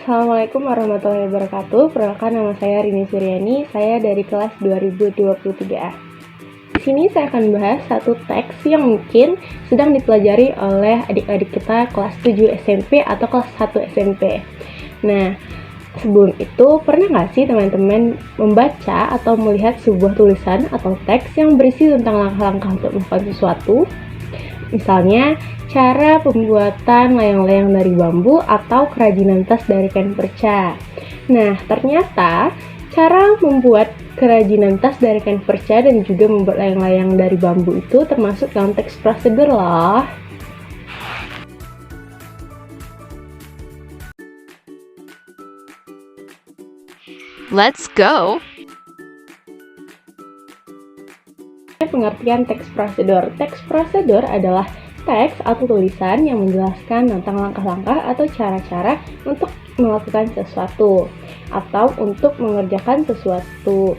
Assalamualaikum warahmatullahi wabarakatuh. Perkenalkan, nama saya Rini Suryani. Saya dari kelas 2023A. Di sini saya akan bahas satu teks yang mungkin sedang dipelajari oleh adik-adik kita kelas 7 SMP atau kelas 1 SMP. Nah, sebelum itu, pernah nggak sih teman-teman membaca atau melihat sebuah tulisan atau teks yang berisi tentang langkah-langkah untuk melakukan sesuatu? Misalnya, cara pembuatan layang-layang dari bambu atau kerajinan tas dari kain perca. Nah, ternyata cara membuat kerajinan tas dari kain perca dan juga membuat layang-layang dari bambu itu termasuk dalam teks prosedur loh. Let's go! Pengertian teks prosedur. Teks prosedur adalah teks atau tulisan yang menjelaskan tentang langkah-langkah atau cara-cara untuk melakukan sesuatu atau untuk mengerjakan sesuatu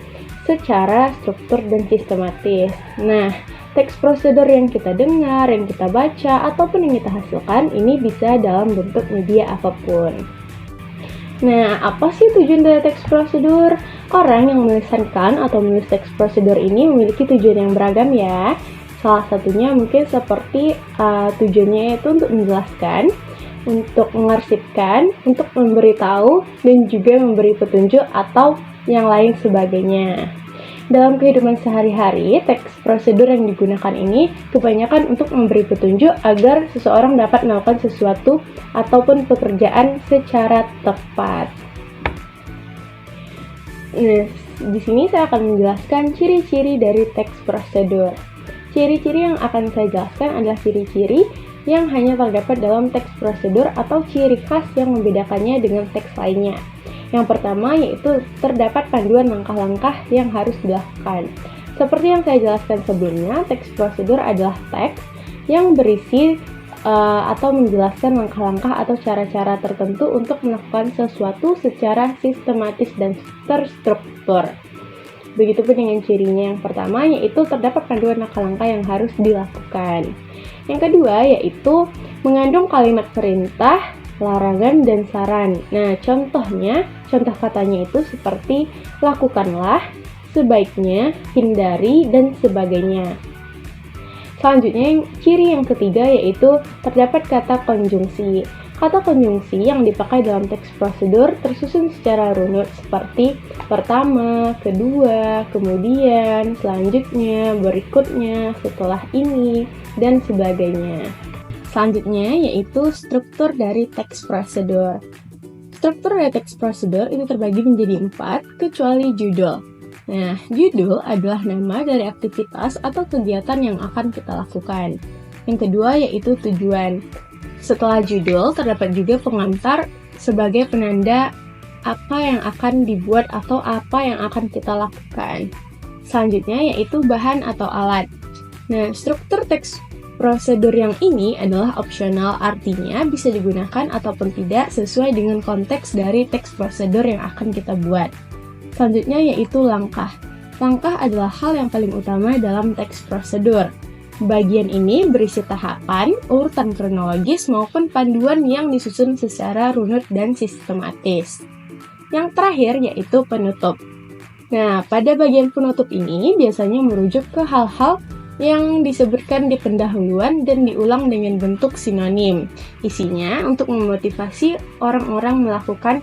secara struktur dan sistematis. Nah, teks prosedur yang kita dengar, yang kita baca, ataupun yang kita hasilkan ini bisa dalam bentuk media apapun. Nah, apa sih tujuan dari teks prosedur? Orang yang menuliskan atau menulis teks prosedur ini memiliki tujuan yang beragam ya. Salah satunya mungkin seperti tujuannya itu untuk menjelaskan, untuk mengarsipkan, untuk memberitahu, dan juga memberi petunjuk atau yang lain sebagainya. Dalam kehidupan sehari-hari, teks prosedur yang digunakan ini kebanyakan untuk memberi petunjuk agar seseorang dapat melakukan sesuatu ataupun pekerjaan secara tepat. Nah, di sini saya akan menjelaskan ciri-ciri dari teks prosedur. Ciri-ciri yang akan saya jelaskan adalah ciri-ciri yang hanya terdapat dalam teks prosedur atau ciri khas yang membedakannya dengan teks lainnya. Yang pertama yaitu terdapat panduan langkah-langkah yang harus dilakukan. Seperti yang saya jelaskan sebelumnya, teks prosedur adalah teks yang berisi atau menjelaskan langkah-langkah atau cara-cara tertentu untuk melakukan sesuatu secara sistematis dan terstruktur. Begitupun dengan cirinya yang pertama, yaitu terdapat panduan langkah-langkah yang harus dilakukan. Yang kedua yaitu mengandung kalimat perintah, larangan, dan saran. Nah, contoh katanya itu seperti lakukanlah, sebaiknya, hindari, dan sebagainya. Selanjutnya, ciri yang ketiga yaitu terdapat kata konjungsi. Kata konjungsi yang dipakai dalam teks prosedur tersusun secara runut seperti pertama, kedua, kemudian, selanjutnya, berikutnya, setelah ini, dan sebagainya. Selanjutnya yaitu struktur dari teks prosedur. Struktur dari teks prosedur itu terbagi menjadi 4 kecuali judul. Nah, judul adalah nama dari aktivitas atau kegiatan yang akan kita lakukan. Yang kedua yaitu tujuan. Setelah judul terdapat juga pengantar sebagai penanda apa yang akan dibuat atau apa yang akan kita lakukan. Selanjutnya yaitu bahan atau alat. Nah, struktur teks prosedur yang ini adalah opsional, artinya bisa digunakan ataupun tidak sesuai dengan konteks dari teks prosedur yang akan kita buat. Selanjutnya yaitu langkah. Langkah adalah hal yang paling utama dalam teks prosedur. Bagian ini berisi tahapan, urutan kronologis maupun panduan yang disusun secara runut dan sistematis. Yang terakhir yaitu penutup. Nah, pada bagian penutup ini biasanya merujuk ke hal-hal yang disebutkan di pendahuluan dan diulang dengan bentuk sinonim. Isinya untuk memotivasi orang-orang melakukan